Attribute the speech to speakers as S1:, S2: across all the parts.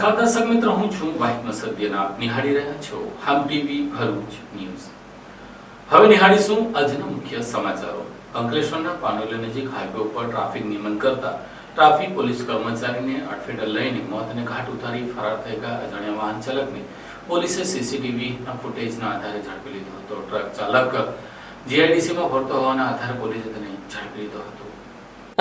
S1: નમસ્કાર દર્શક મિત્રો, હું છું વાહિદ મસદિયાના. આપ નિહાળી રહ્યા છો હમ ટીવી ભરૂચ ન્યૂઝ. હવે નિહાળીશું આજના મુખ્ય સમાચારો. અંકલેશ્વરના પાનોલી નજીક હાઈવે ઉપર ટ્રાફિક નિયમન કરતા ટ્રાફિક પોલીસ કર્મચારીને અડફેટે લઈને મોતને ઘાટ ઉતારી ફરાર થઈ ગયા અજાણ્યા વાહન ચાલકને પોલીસે સીસીટીવીના ફૂટેજના આધારે ઝડપી લીધો હતો. ટ્રક ચાલક જીઆઈડીસીમાં ફરતો હોવાના આધારે પોલીસે તેને ઝડપી લીધો હતો.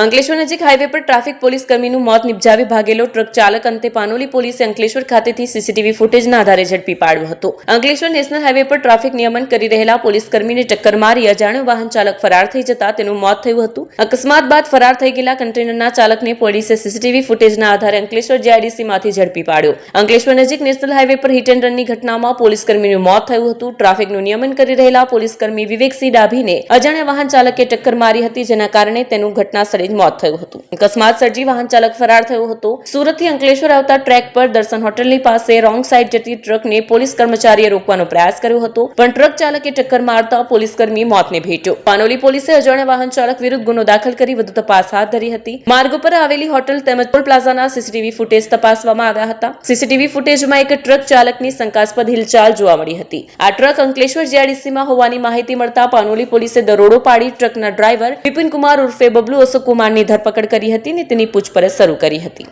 S2: અંકલેશ્વર નજીક હાઈવે પર ટ્રાફિક પોલીસ કર્મીનું મોત નિપજાવી ભાગેલો ટ્રક ચાલક અંતે પાનોલી પોલીસે અંકલેશ્વર ખાતેથી સીસીટીવી ફૂટેજના આધારે ઝડપી પાડ્યો હતો. અંકલેશ્વર નેશનલ હાઈવે પર ટ્રાફિક નિયમન કરી રહેલા પોલીસ કર્મીને ટક્કર મારી અજાણ્યો વાહન ચાલક ફરાર થઈ જતા તેનું મોત થયું હતું. અકસ્માત બાદ ફરાર થઈ ગયેલા કન્ટેનરના ચાલકને પોલીસે સીસીટીવી ફૂટેજના આધારે અંકલેશ્વર જીઆઈડીસીમાંથી ઝડપી પાડ્યો. અંકલેશ્વર નજીક નેશનલ હાઈવે પર હિટ એન્ડ રનની ઘટનામાં પોલીસ કર્મીનું મોત થયું હતું. ટ્રાફિકનું નિયમન કરી રહેલા પોલીસ કર્મી વિવેકસિંહ ડાભીને અજાણ્યા વાહન ચાલકે ટક્કર મારી હતી, જેના કારણે તેનું ઘટના સ્થળે મોત થયું હતું. અકસ્માત સર્જી વાહન ચાલક ફરાર થયો હતો. સુરતથી અંકલેશ્વર આવતા ટ્રેક પર દર્શન હોટલની પાસે રોંગ સાઈડ જતી ટ્રકને પોલીસ કર્મચારીએ રોકવાનો પ્રયાસ કર્યો હતો, પણ ટ્રક ચાલકે ટક્કર મારતા પોલીસ કર્મી મોતને ભેટ્યો. પાનોલી પોલીસે અજાણ્યા વાહન ચાલક વિરુદ્ધ ગુનો દાખલ કરી વધુ તપાસ હાથ ધરી હતી. માર્ગ ઉપર આવેલી હોટલ તેમજ ટોલ પ્લાઝાના સીસીટીવી ફૂટેજ તપાસવામાં આવ્યા હતા. સીસીટીવી ફૂટેજમાં એક ટ્રક ચાલકની શંકાસ્પદ હિલચાલ જોવા મળી હતી. આ ટ્રક અંકલેશ્વર જીઆઈડીસીમાં હોવાની માહિતી મળતા પાનોલી પોલીસે દરોડો પાડી ટ્રકના ડ્રાઈવર વિપિન કુમાર ઉર્ફે બબલુ અશોક કુમારની ધરપકડ કરી હતી અને તેની પૂછપરછ શરૂ કરી હતી.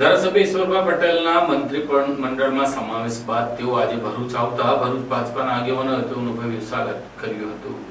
S1: ધારાસભ્ય ઈશ્વરભાઈ પટેલના મંત્રી મંડળમાં સમાવેશ બાદ તેઓ આજે ભરૂચ આવતા ભરૂચ ભાજપાના આગેવાનોએ તેઓનું ભવ્ય સ્વાગત કર્યું હતું.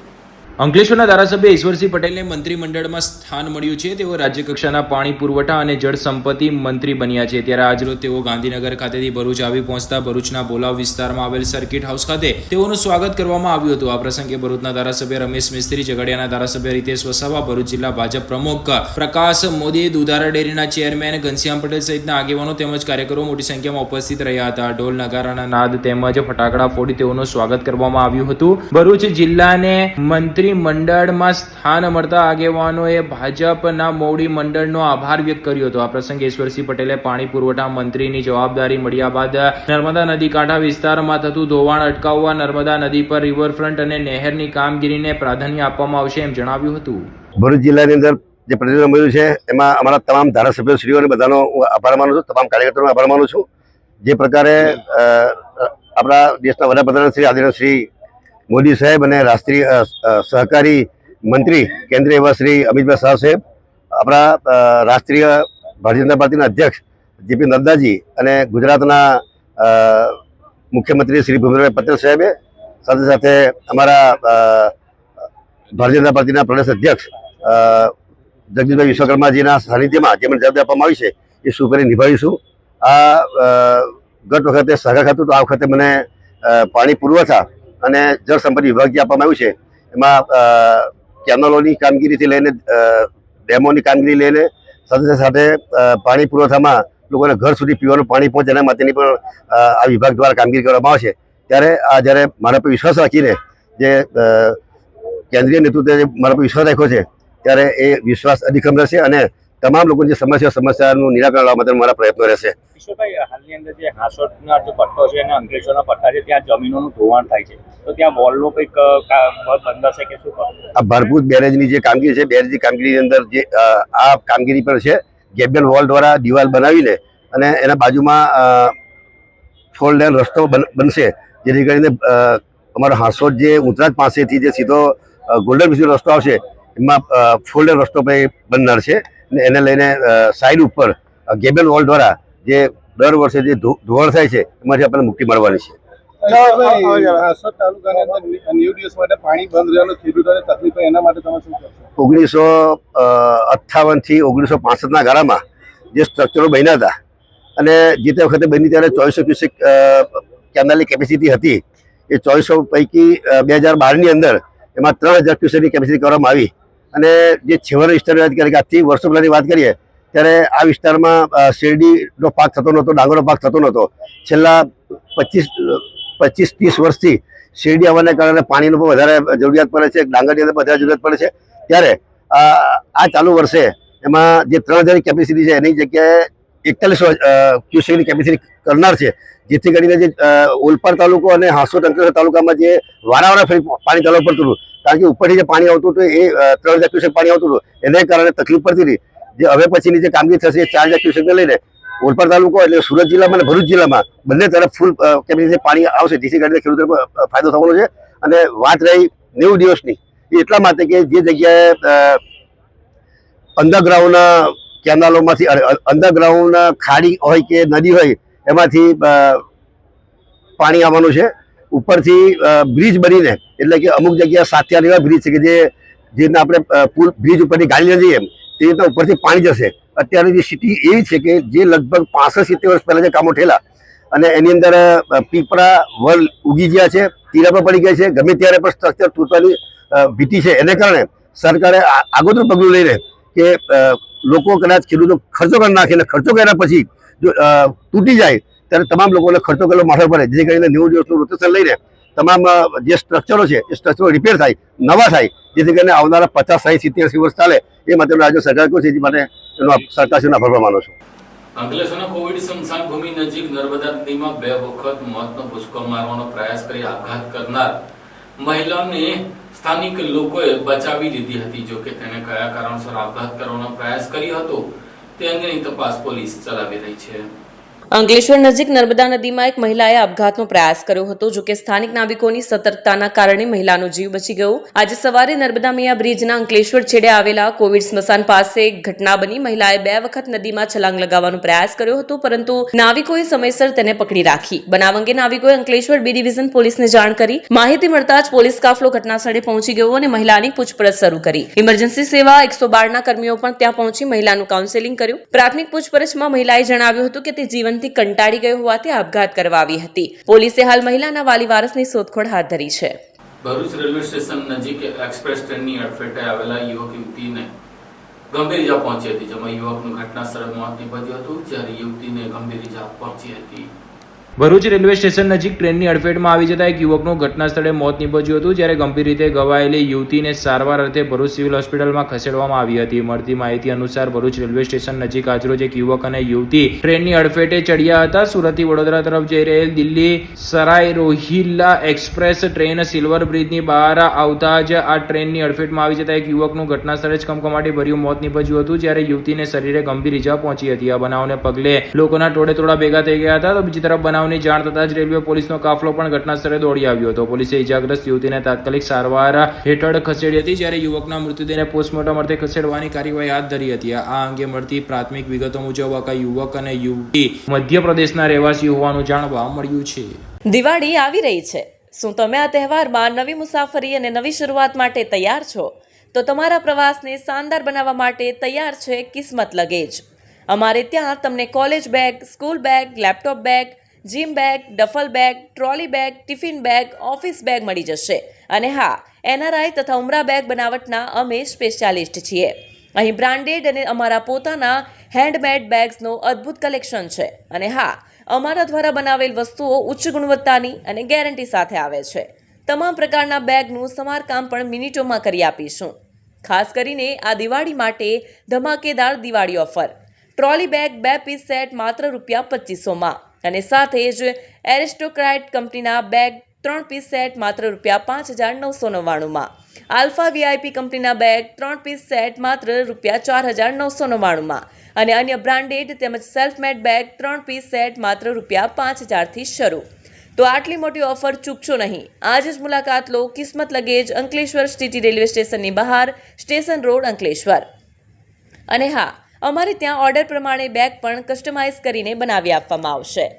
S3: અંકલેશ્વરના ધારાસભ્ય ઈશ્વરસિંહ પટેલને મંત્રીમંડળમાં સ્થાન મળ્યું છે. તેઓ રાજ્યકક્ષાના પાણી પુરવઠા અને જળ સંપત્તિ મંત્રી બન્યા છે. ત્યારે આજરોજ તેઓ ગાંધીનગર ખાતેથી ભરૂચ આવી પહોંચતા ભરૂચના બોલાવ વિસ્તારમાં આવેલ સર્કિટ હાઉસ ખાતે તેઓનું સ્વાગત કરવામાં આવ્યું હતું. આ પ્રસંગે ભરૂચના ધારાસભ્ય રમેશ મિસ્ત્રી, ઝઘડિયાના ધારાસભ્ય રીતેશ વસાવા, ભરૂચ જિલ્લા ભાજપ પ્રમુખ પ્રકાશ મોદી, દુધારા ડેરીના ચેરમેન ઘનશ્યામ પટેલ સહિતના આગેવાનો તેમજ કાર્યકરો મોટી સંખ્યામાં ઉપસ્થિત રહ્યા હતા. ઢોલ નગારાના નાદ તેમજ ફટાકડા ફોડી તેઓનું સ્વાગત કરવામાં આવ્યું હતું. ભરૂચ જિલ્લાને મંત્રી મંડળમાં સ્થાન મળતા આગેવાનોએ ભાજપના મોવડી મંડળનો આભાર વ્યક્ત કર્યો હતો. આ પ્રસંગે ઈશ્વરસિંહ પટેલે પાણી પુરવઠા મંત્રીની જવાબદારી મળ્યા બાદ નર્મદા નદી કાંઠા વિસ્તારમાં થતું ધોવાણ અટકાવવા, નર્મદા નદી પર રિવરફ્રન્ટ અને નહેરની કામગીરીને પ્રાધાન્ય આપવામાં આવશે એમ જણાવ્યું હતું.
S4: ભરૂચ જિલ્લાની અંદર જે પ્રતિનિધિ મળ્યું છે એમાં અમારા તમામ ધારાસભ્યો શ્રીઓ અને બધાનો આભાર માનું છું, તમામ કાર્યકર્તાઓનો આભાર માનું છું. જે પ્રકારે આપણા દેશના વડાપ્રધાન શ્રી આદરણીય શ્રી મોદી સાહેબ અને રાષ્ટ્રીય સહકારી મંત્રી કેન્દ્રીય એવા શ્રી અમિતભાઈ શાહ સાહેબ, આપણા રાષ્ટ્રીય ભારતીય જનતા પાર્ટીના અધ્યક્ષ જેપી નડ્ડાજી અને ગુજરાતના મુખ્યમંત્રી શ્રી ભૂપેન્દ્રભાઈ પટેલ સાહેબે, સાથે સાથે અમારા ભારતીય જનતા પાર્ટીના પ્રદેશ અધ્યક્ષ જગદીશભાઈ વિશ્વકર્માજીના સાનિધ્યમાં જે મને જવાબદારી આપવામાં આવી છે એ સુપેરે નિભાવીશું. આ ગત વખતે સહકાર ખાતું, તો આ વખતે મને પાણી પુરવઠા અને જળ સંપત્તિ વિભાગ જે આપવામાં આવ્યું છે એમાં કેનલોની કામગીરીથી લઈને ડેમોની કામગીરી લઈને સાથે સાથે પાણી પુરવઠામાં લોકોને ઘર સુધી પીવાનું પાણી પહોંચે એના માટેની પણ આ વિભાગ દ્વારા કામગીરી કરવામાં આવશે. ત્યારે આ જ્યારે મારા પર વિશ્વાસ રાખીને જે કેન્દ્રીય નેતૃત્વએ મારા પર વિશ્વાસ રાખ્યો છે ત્યારે એ વિશ્વાસ અધિક્રમ રહેશે અને તમામ લોકોની જે સમસ્યાનું નિરાકરણ લાવવા માટે મારા પ્રયત્નો રહેશે.
S5: ઈશ્વરભાઈ, હાલની અંદર જે હાંસોટના જે પટ્ટો છે અને અંકલેશ્વરના પટ્ટા છે ત્યાં જમીનોનું ધોવાણ થાય છે, તો ત્યાં વોલનો કંઈક બંધાશે કે શું?
S4: આ ભરપૂર બેરેજની જે કામગીરી છે, બેરેજની કામગીરીની અંદર જે આ કામગીરી પણ છે, ગેબિયલ વોલ દ્વારા દિવાલ બનાવીને અને એના બાજુમાં ફોર લેન રસ્તો બનશે, જેથી કરીને અમારો હાંસોટ જે ઉંતરાજ પાસેથી જે સીધો ગોલ્ડન બ્રિજનો રસ્તો આવશે એમાં ફોર લેન રસ્તો બનનાર છે. એને લઈને સાઈડ ઉપર ગેબિયલ વોલ દ્વારા જે દર વર્ષે જે ધોવાણ થાય છે એમાંથી આપણને મુક્તિ મળવાની છે.
S6: હાંસોટ તાલુકાની અંદર 90 દિવસ માટે પાણી બંધ રહેવાનું ખેડૂતોને તકલીફ હોય, એના માટે તમે શું કરશો?
S4: 1958 થી 1965 ના ગાળામાં જે સ્ટ્રક્ચરો બન્યા હતા અને જે તે વખતે બની ત્યારે 2400 ક્યુસેક કેનાલની કેપેસિટી હતી. એ 2400 પૈકી 2012ની અંદર એમાં 3000 ક્યુસેકની કેપેસિટી કરવામાં આવી. અને જે છેવાડાના વિસ્તારની વાત કરીએ કે આજથી વર્ષો પહેલાંની વાત કરીએ ત્યારે આ વિસ્તારમાં શેરડીનો પાક થતો નહોતો, ડાંગરનો પાક થતો નહોતો. છેલ્લા 25-30 વર્ષથી શેરડી આવવાના કારણે પાણીનો પણ વધારે જરૂરિયાત પડે છે, ડાંગરની અંદર વધારે જરૂરિયાત પડે છે. ત્યારે આ ચાલુ વર્ષે એમાં જે 3000ની કેપેસિટી છે એની જગ્યાએ 4100 ક્યુસેકની કેપેસિટી કરનાર છે, જેથી કરીને જે ઓલપાડ તાલુકો અને હાંસોટ અંકલેશ્વર તાલુકામાં જે વારાવાળા ફરી પાણી ચાલવું પડતું હતું, કારણ કે ઉપરથી જે પાણી આવતું હતું એ 3000 ક્યુસેક પાણી આવતું હતું, એને કારણે તકલીફ પડતી હતી. જે હવે પછીની જે કામગીરી થશે એ 4000 ક્યુસેકને લઈને ઓલપાડ તાલુકો એટલે સુરત જિલ્લામાં અને ભરૂચ જિલ્લામાં બંને તરફ ફૂલ કેપેસિટી પાણી આવશે, જેથી કરીને ખેડૂતોને ફાયદો થવાનો છે. અને વાત રહી 90 દિવસની, એ એટલા માટે કે જે જગ્યાએ અંડરગ્રાઉન્ડ કેનાલોમાંથી અંડરગ્રાઉન્ડ ખાડી હોય કે નદી હોય એમાંથી પાણી આવવાનું છે. ઉપરથી બ્રિજ બનીને, એટલે કે અમુક જગ્યા 7 એવા બ્રિજ છે કે જે રીતના આપણે પુલ બ્રિજ ઉપરથી ગાડી જઈએ તે રીતના ઉપરથી પાણી જશે. અત્યારે જે સિટી એવી છે કે જે લગભગ 65-70 વર્ષ પહેલાં જે કામો થયેલા અને એની અંદર પીપળા વલ ઉગી ગયા છે, તીરા પર પડી ગયા છે, ગમે ત્યારે પણ સ્ટ્રક્ચર તૂટવાની ભીતિ છે. એને કારણે સરકારે આગોતરું પગલું લઈને કે લોકો કદાચ ખેડૂતો ખર્ચો કરી નાખે અને ખર્ચો કર્યા પછી જો તૂટી જાય ત્યારે તમામ લોકોને ખર્ચો કરવો માથે પડે, જેથી કરીને 90 દિવસનું રોટેશન લઈને તમામ જે સ્ટ્રક્ચરો છે એ સ્ટ્રક્ચરો રિપેર થાય, નવા થાય, જેથી કરીને આવનારા 50, 60, 70, 80 વર્ષ ચાલે. એ માટે રાજ્ય સરકાર કહે છે, એ માટે એનો સરકારશ્રીનો આભાર માનું છું.
S1: અંકલેશ્વરના કોવિડ સ્મશાન ભૂમિ નજીક નર્મદા નદીમાં 2 વખત મોતનો ભૂસકો મારવાનો પ્રયાસ કરી આપઘાત કરનાર મહિલાને સ્થાનિક લોકોએ બચાવી લીધી હતી. જોકે તેણે કયા કારણસર આપઘાત કરવાનો પ્રયાસ કર્યો હતો તે અંગેની તપાસ પોલીસ ચલાવી રહી છે.
S2: અંકલેશ્વર નજીક નર્મદા નદીમાં એક મહિલાએ આપઘાતનો પ્રયાસ કર્યો હતો. જોકે સ્થાનિક નાવિકોની સતર્કતાના કારણે મહિલાનો જીવ બચી ગયો. આજે સવારે નર્મદા મિયા બ્રિજના અંકલેશ્વર છેડે આવેલા કોવિડ સ્મશાન પાસે એક ઘટના બની. મહિલાએ 2 વખત નદીમાં છલાંગ લગાવવાનો પ્રયાસ કર્યો હતો, પરંતુ નાવિકોએ સમયસર તેને પકડી રાખી. બનાવ અંગે નાવિકોએ અંકલેશ્વર બી ડિવિઝન પોલીસને જાણ કરી. માહિતી મળતા જ પોલીસ કાફલો ઘટનાસ્થળે પહોંચી ગયો અને મહિલાની પૂછપરછ શરૂ કરી. ઇમરજન્સી સેવા 112ના કર્મીઓ પણ ત્યાં પહોંચી મહિલાનું કાઉન્સેલિંગ કર્યું. પ્રાથમિક પૂછપરછમાં મહિલાએ જણાવ્યું હતું કે તે જીવનથી કંટાળી ગયો હોવાથી આપઘાત કરવા આવી હતી. પોલીસે હાલ મહિલાના વાલી વારસની શોધખોળ હાથ ધરી છે.
S1: ભરૂચ રેલવે સ્ટેશન નજીક એક્સપ્રેસ ટ્રેનની અડફેટે આવેલા યુવક યુવતીને ગંભીર ઇજા પહોંચી હતી, જેમાં યુવકનું ઘટના સ્થળે મોત નીપજ્યું હતું, જ્યારે યુવતીને ગંભીર ઇજા પહોંચી હતી.
S3: ભરૂચ રેલવે સ્ટેશન નજીક ટ્રેનની અડફેટમાં આવી જતા એક યુવકનું ઘટના સ્થળે મોત નીપજ્યું હતું, જ્યારે ગંભીર રીતે ઘવાયેલી યુવતીને સારવાર અર્થે ભરૂચ સિવિલ હોસ્પિટલમાં ખસેડવામાં આવી હતી. મળતી માહિતી અનુસાર ભરૂચ રેલવે સ્ટેશન નજીક આજરોજ એક યુવક અને યુવતી ટ્રેનની અડફેટે ચડ્યા હતા. સુરતથી વડોદરા તરફ જઈ રહેલ Delhi Sarai Rohilla express train silver બ્રિજની બહાર આવતા જ આ ટ્રેનની અડફેટમાં આવી જતા એક યુવકનું ઘટના સ્થળે જ કમકમાટી ભર્યું મોત નીપજ્યું હતું, જ્યારે યુવતીને શરીરે ગંભીર ઇજા પહોંચી હતી. આ બનાવને પગલે લોકોના ટોળે ટોળા ભેગા થઈ ગયા હતા. તો બીજી તરફ બનાવની જાણ થતાં જ રેલવે પોલીસનો કાફલો પણ ઘટના સ્થળે દોડી આવ્યો હતો. પોલીસે ઇજાગ્રસ્ત યુવતીને તાત્કાલિક સારવાર હેઠળ ખસેડી હતી, જ્યારે યુવકના મૃતદેહને પોસ્ટમોર્ટમ અર્થે ખસેડવાની કાર્યવાહી હાથ ધરી હતી. આ અંગે મળતી પ્રાથમિક વિગતો મુજબ આ યુવક અને યુવતી મધ્યપ્રદેશના રહેવાસી હોવાનું જાણવા મળ્યું છે.
S2: દિવાળી આવી રહી છે. શું તમે આ તહેવારમાં નવી મુસાફરી અને નવી શરૂઆત માટે તૈયાર છો? તો તમારા પ્રવાસને શાનદાર બનાવવા માટે તૈયાર છે કિસ્મત લગેજ. અમારે ત્યાં તમને college bag, school bag, laptop bag, gym bag, duffel bag, trolley bag, tiffin bag, office bag મળી જશે. અને હા, NRI તથા ઉમરા બેગ બનાવટના અમે સ્પેશિયાલિસ્ટ છીએ. અહીં બ્રાન્ડેડ અને અમારા પોતાના હેન્ડમેડ બેગ્સનો અદ્ભુત કલેક્શન છે. અને હા, અમારા દ્વારા બનાવેલ વસ્તુઓ ઉચ્ચ ગુણવત્તાની અને ગેરંટી સાથે આવે છે. તમામ પ્રકારના બેગનું સમારકામ પણ મિનિટોમાં કરી આપીશું. ખાસ કરીને આ દિવાળી માટે ધમાકેદાર Diwali offer. Trolley bag 2 piece set માત્ર ₹2500માં અને સાથે જ એરિસ્ટોક્રાઇટ કંપનીના બેગ 3 પીસ સેટ માત્ર ₹5999માં. આલ્ફા VIP કંપનીના બેગ 3 પીસ સેટ માત્ર ₹4999માં અને અન્ય બ્રાન્ડેડ તેમજ self made bag 3 piece set માત્ર ₹5000થી શરૂ. તો આટલી મોટી ઓફર ચૂકશો નહીં. આજ જ મુલાકાત લો કિસ્મત લગેજ, અંકલેશ્વર સિટી રેલવે સ્ટેશનની બહાર, સ્ટેશન રોડ, અંકલેશ્વર. અને હા, અમારે ત્યાં ઓર્ડર પ્રમાણે બેગ પણ કસ્ટમાઇઝ કરીને બનાવી આપવામાં આવશે.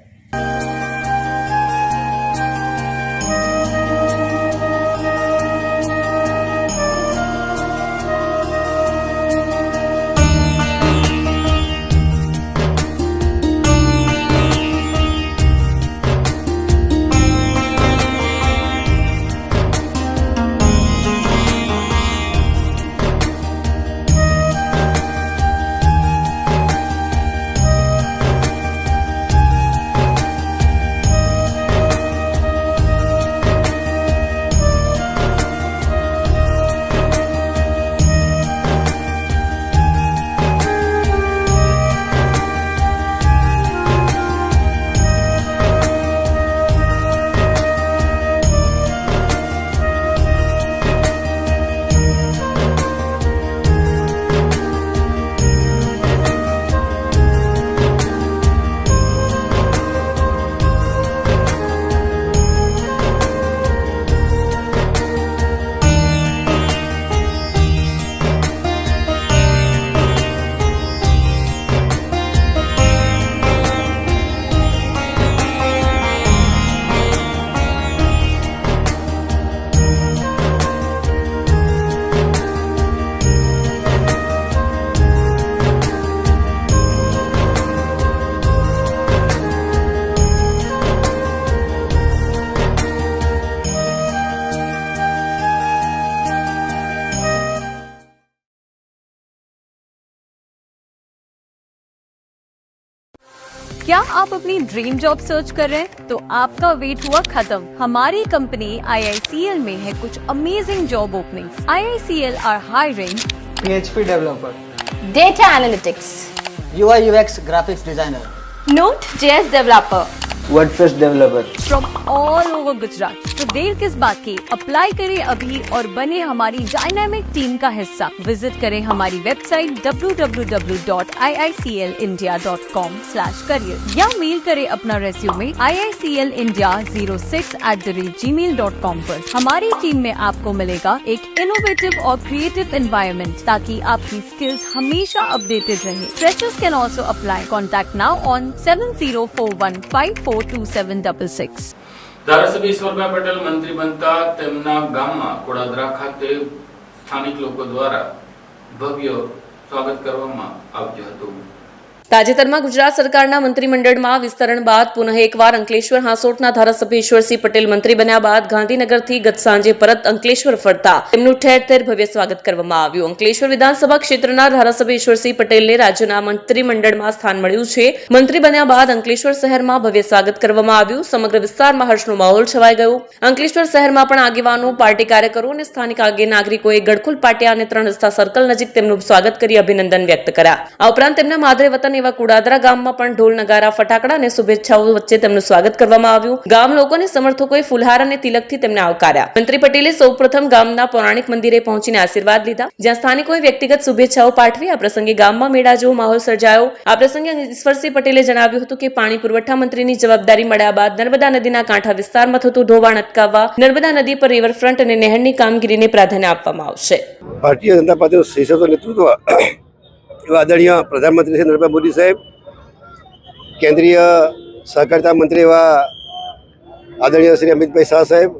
S7: क्या आप अपनी ड्रीम जॉब सर्च कर रहे हैं? तो आपका वेट हुआ खत्म। हमारी कंपनी IICL में है कुछ amazing job openings. IICL are hiring
S8: PHP developer,
S9: Data Analytics,
S8: UI UX graphics designer,
S9: Node.js developer,
S8: WordPress developer.
S7: From all over Gujarat. तो देर किस बात की, अप्लाई करें अभी और बने हमारी डायनामिक टीम का हिस्सा। विजिट करें हमारी वेबसाइट www.iiclindia.com/career या मेल करें अपना रेज्यूमे iiclindia06@gmail.com पर। हमारी टीम में आपको मिलेगा एक इनोवेटिव और क्रिएटिव एनवायरनमेंट ताकि आपकी स्किल्स हमेशा अपडेटेड रहे। Freshers can also apply. Contact now on 7041542766.
S1: ધારાસભ્ય ઈશ્વરભાઈ પટેલ મંત્રી બનતા તેમના ગામમાં કોડાદરા ખાતે સ્થાનિક લોકો દ્વારા ભવ્ય સ્વાગત કરવામાં આવ્યું હતું.
S2: તાજેતરમાં ગુજરાત સરકારના મંત્રીમંડળમાં વિસ્તરણ બાદ પુનઃ એકવાર અંકલેશ્વર હાંસોટના ધારાસભ્ય ઈશ્વરસિંહ પટેલ મંત્રી બન્યા બાદ ગાંધીનગરથી ગત સાંજે પરત અંકલેશ્વર ફરતા તેમનું ઠેર ઠેર ભવ્ય સ્વાગત કરવામાં આવ્યું. અંકલેશ્વર વિધાનસભા ક્ષેત્રના ધારાસભ્ય ઈશ્વરસિંહ પટેલને રાજ્યના મંત્રીમંડળમાં સ્થાન મળ્યું છે. મંત્રી બન્યા બાદ અંકલેશ્વર શહેરમાં ભવ્ય સ્વાગત કરવામાં આવ્યું. સમગ્ર વિસ્તારમાં હર્ષનો માહોલ છવાઈ ગયો. અંકલેશ્વર શહેરમાં પણ આગેવાનો, પાર્ટી કાર્યકરો અને સ્થાનિક નાગરિકોએ ગડખુલ પાટિયા અને 3 રસ્તા સર્કલ નજીક તેમનું સ્વાગત કરી અભિનંદન વ્યક્ત કર્યા. આ ઉપરાંત તેમના માદરે વતન એવા કુડાદરા ગામમાં પણ ઢોલ, નગારા, ફટાકડા અને શુભેચ્છાઓ વચ્ચે તેમનું સ્વાગત કરવામાં આવ્યું. ગામ લોકોને સમર્થકોએ ફુલહાર અને તિલકથી તેમને આવકાર્યા. મંત્રી પટેલે સૌપ્રથમ ગામના પૌરાણિક મંદિરે પહોંચીને આશીર્વાદ લીધા, જ્યાં સ્થાનિકોએ વ્યક્તિગત શુભેચ્છાઓ પાઠવી. આ પ્રસંગે ગામમાં મેળા જેવો માહોલ સર્જાયો. આ પ્રસંગે ઈશ્વરસિંહ પટેલે જણાવ્યું હતું કે પાણી પુરવઠા મંત્રીની જવાબદારી મળ્યા બાદ નર્મદા નદીના કાંઠા વિસ્તારમાં થતું ધોવાણ અટકાવવા નર્મદા નદી પર રિવરફ્રન્ટ અને નહેરની કામગીરીને પ્રાધાન્ય આપવામાં આવશે.
S4: ભારતીય જનતા પાર્ટીનું શીર્ષક નેતૃત્વ એવા આદરણીય પ્રધાનમંત્રી શ્રી નરેન્દ્ર મોદી સાહેબ, કેન્દ્રીય સહકારિતા મંત્રી એવા આદરણીય શ્રી અમિતભાઈ શાહ સાહેબ,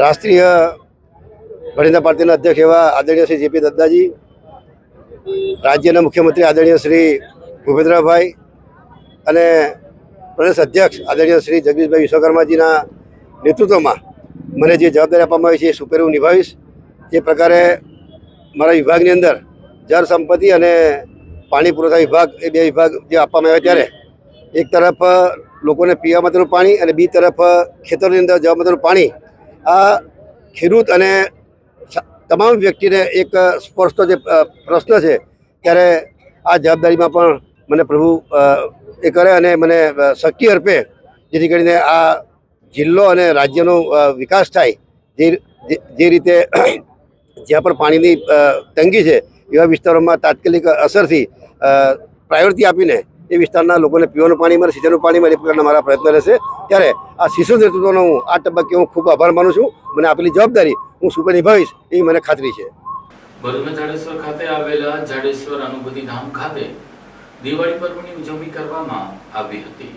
S4: રાષ્ટ્રીય ભારતીય જનતા પાર્ટીના અધ્યક્ષ એવા આદરણીય શ્રી JP નડ્ડાજી, રાજ્યના મુખ્યમંત્રી આદરણીય શ્રી ભૂપેન્દ્રભાઈ અને પ્રદેશ અધ્યક્ષ આદરણીય શ્રી જગદીશભાઈ વિશ્વકર્માજીના નેતૃત્વમાં મને જે જવાબદારી આપવામાં આવી છે એ સુપેરે હું નિભાવીશ. જે પ્રકારે મારા વિભાગની અંદર જળ સંપત્તિ અને પાણી પુરવઠા વિભાગ એ 2 વિભાગ જે આપવામાં આવ્યા ત્યારે એક તરફ લોકોને પીવા માટેનું પાણી અને બીજી તરફ ખેતરોની અંદર જવા માટેનું પાણી, આ ખેડૂત અને તમામ વ્યક્તિને એક સ્પર્શતો જે પ્રશ્ન છે ત્યારે આ જવાબદારીમાં પણ મને પ્રભુ એ કરે અને મને શક્તિ અર્પે, જેથી કરીને આ જિલ્લો અને રાજ્યનો વિકાસ થાય. જે રીતે જ્યાં પણ પાણીની તંગી છે એવા વિસ્તારોમાં તાત્કાલિક અસરથી પ્રાયોરિટી આપીને એ વિસ્તારના લોકોને પીવાનું પાણી મળે, સિંચાઈનું પાણી મળે, એ પ્રકારના મારા પ્રયત્ન રહેશે. ત્યારે આ શિશુ નેતૃત્વનો હું આ તબક્કે હું ખૂબ આભાર માનું છું. મને આપેલી જવાબદારી હું સુપર નિભાવીશ એવી મને ખાતરી છે.
S1: ભરૂચના જાડેશ્વર ખાતે આવેલા જાડેશ્વર અનુભૂતિ ધામ ખાતે દિવાળી પર્વની ઉજવણી કરવામાં આવી હતી.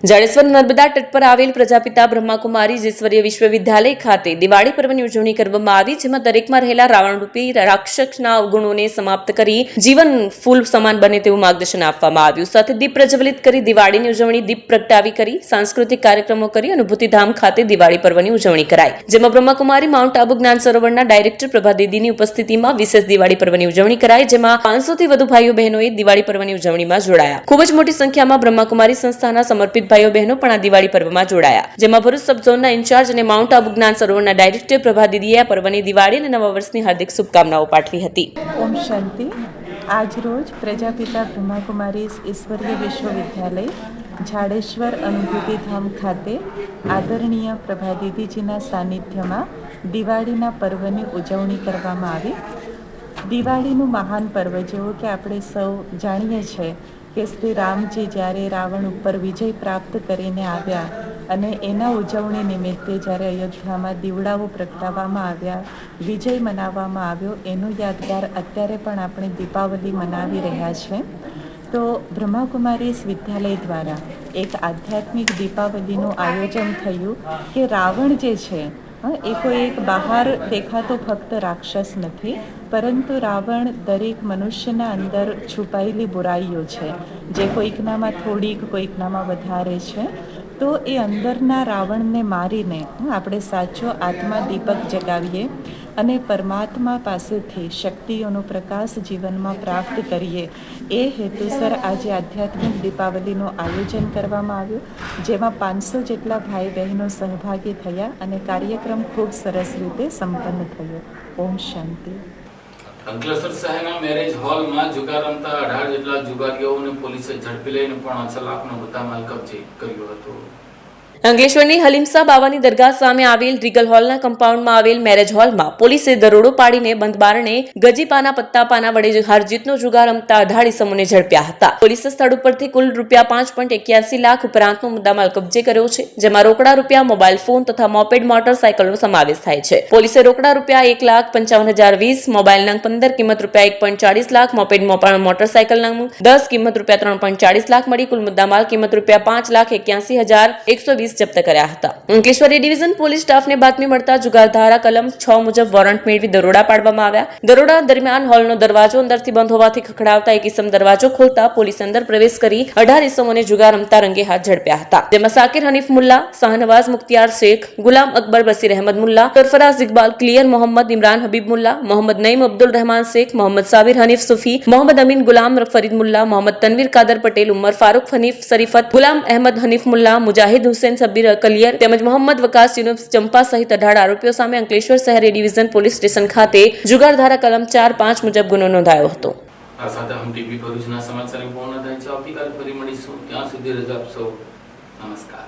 S2: જાડેશ્વર નર્મદા તટ પર આવેલ પ્રજાપિતા બ્રહ્માકુમારી ઈશ્વરીય વિશ્વવિદ્યાલય ખાતે દિવાળી પર્વની ઉજવણી કરવામાં આવી, જેમાં દરેકમાં રહેલા રાવણરૂપી રાક્ષસના અવગુણોને સમાપ્ત કરી જીવન ફૂલ સમાન બને તેવું માર્ગદર્શન આપવામાં આવ્યું. સાથે દીપ પ્રજ્વલિત કરી દિવાળીની ઉજવણી દીપ પ્રગટાવી કરી સાંસ્કૃતિક કાર્યક્રમો કરી અનુભૂતિધામ ખાતે દિવાળી પર્વની ઉજવણી કરાઈ, જેમાં બ્રહ્માકુમારી માઉન્ટ આબુ જ્ઞાન સરોવરના ડાયરેક્ટર પ્રભા દીદીની ઉપસ્થિતિમાં વિશેષ દિવાળી પર્વની ઉજવણી કરાઈ, જેમાં 500 થી વધુ ભાઈઓ બહેનોએ દિવાળી પર્વની ઉજવણીમાં જોડાયા. ખૂબ જ મોટી સંખ્યામાં બ્રહ્માકુમારી સંસ્થાના સમર્પિત ભાઈઓ બહેનો પણ આ દિવાળી પર્વમાં જોડાયા, જેમાં ભરૂચ સબ ઝોનના ઇન્ચાર્જ અને માઉન્ટ આબુ જ્ઞાન સરોવરના ડાયરેક્ટર પ્રભા દીદીએ આ પર્વની દિવાળી અને નવા વર્ષની હાર્દિક શુભકામનાઓ પાઠવી હતી.
S10: ઓમ શાંતિ. આજ રોજ પ્રજાપિતા બ્રહ્માકુમારી ઈશ્વરીય વિશ્વવિદ્યાલય જાડેશ્વર અનુભૂતિધામ ખાતે આદરણીય પ્રભા દીદીજીના સાનિધ્યમાં દિવાળીના પર્વની ઉજવણી કરવામાં આવી. દિવાળીનું મહાન પર્વ જેવું કે આપણે સૌ જાણીએ છીએ કે શ્રી રામજી જ્યારે રાવણ ઉપર વિજય પ્રાપ્ત કરીને આવ્યા અને એના ઉજવણી નિમિત્તે જ્યારે અયોધ્યામાં દીવડાઓ પ્રગટાવવામાં આવ્યા, વિજય મનાવવામાં આવ્યો, એનું યાદગાર અત્યારે પણ આપણે દીપાવલી મનાવી રહ્યા છે. તો બ્રહ્માકુમારી વિદ્યાલય દ્વારા એક આધ્યાત્મિક દીપાવલીનું આયોજન થયું કે રાવણ જે છે એ કોઈ એક બહાર દેખાતો ફક્ત રાક્ષસ નથી, પરંતુ રાવણ દરેક મનુષ્યના અંદર છુપાયેલી બુરાઈઓ છે, જે કોઈકનામાં થોડીક, કોઈકનામાં વધારે છે. તો એ અંદરના રાવણને મારીને આપણે સાચો આત્મા દીપક જગાવીએ અને પરમાત્મા પાસેથી શક્તિઓનો પ્રકાશ જીવનમાં પ્રાપ્ત કરીએ એ હેતુસર આજે આધ્યાત્મિક દીપાવલીનું આયોજન કરવામાં આવ્યું, જેમાં 500 જેટલા ભાઈ બહેનો સહભાગી થયા અને કાર્યક્રમ ખૂબ સરસ રીતે સંપન્ન થયો. ઓમ શાંતિ.
S1: અંકલેશ્વર શહેરના મેરેજ હોલમાં જુગાર રમતા 18 જેટલા જુગારીઓને પોલીસે ઝડપી લઈને 5 લાખનો મુદ્દામાલ કબજે કર્યો હતો.
S2: અંકલેશ્વરની હલીમસા બાવાની દરગાહ સામે આવેલ રીગલ હોલના કમ્પાઉન્ડમાં આવેલ મેરેજ હોલમાં પોલીસે દરોડો પાડીને બંધ બારણે ગજીપાના પત્તાપાના વડે હારજીતનો જુગાર રમતા 18 ઇસમોને ઝડપ્યા હતા. પોલીસે સ્થળ ઉપરથી કુલ ₹5.81 લાખ ઉપરાંતનો મુદ્દામાલ કબજે કર્યો છે, જેમાં રોકડા રૂપિયા, મોબાઈલ ફોન તથા મોપેડ મોટરસાયકલનો સમાવેશ થાય છે. પોલીસે રોકડા ₹1,55,020, મોબાઈલ નંગ 15 કિંમત ₹1.40 લાખ, મોપેડ મોટરસાયકલ નંગ 10 કિંમત ₹3.40 લાખ મળી કુલ મુદ્દામાલ કિંમત ₹5,81,120 જપ્ત કર્યા હતા. અંકલેશ્વર ડિવિઝન પોલીસ સ્ટાફને બાતમી મળતા જુગારધારા કલમ 6 મુજબ વોરંટ મેળવી દરોડા પાડવામાં આવ્યા. દરોડા દરમિયાન હોલનો દરવાજો અંદરથી બંધ હોવાથી ખખડાવતા એક ઇસમ દરવાજો ખોલતા પોલીસ અંદર પ્રવેશ કરી 18 ઇસમોને જુગાર રમતા રંગે હાથ ઝડપ્યા હતા. જેમાં સાકિર હનીફ મુલ્લા, શાહનવાઝ મુખ્તિયાર શેખ, ગુલામ અકબર બસીર અહેમદ મુલ્લા, સરફરાઝ ઇકબાલ, ક્લિયર મોહમ્મદ, ઇમરાન હબીબ મુલ્લા, મોહમ્મદ નઈમ અબ્દુલ રહેમાન શેખ, મોહમ્મદ સાબિર હનીફ સુફી, મોહમ્મદ અમીન ગુલામ ફરીદ મુલ્લા, મોહમ્મદ તનવીર કાદર પટેલ, ઉમર ફારૂક હનીફ શરીફત, ગુલામ અહેમદ હનીફ મુલ્લા, મુજાહિદ હુસૈન સબીર કલિયર તેમજ મોહમ્મદ વકાસ યુનુસ ચંપા સહિત 18 આરોપીઓ સામે અંકલેશ્વર શહેર ડિવિઝન પોલીસ સ્ટેશન ખાતે જુગારધારા કલમ 4-5 મુજબ ગુનો નોંધાયો હતો.
S1: આ સાથે હમ ટીવી ભરૂચના સમાચાર પૂર્ણ થાય છે. આવતીકાલે ફરી મળીશું. ત્યાં સુધી રજા આપશો. નમસ્કાર.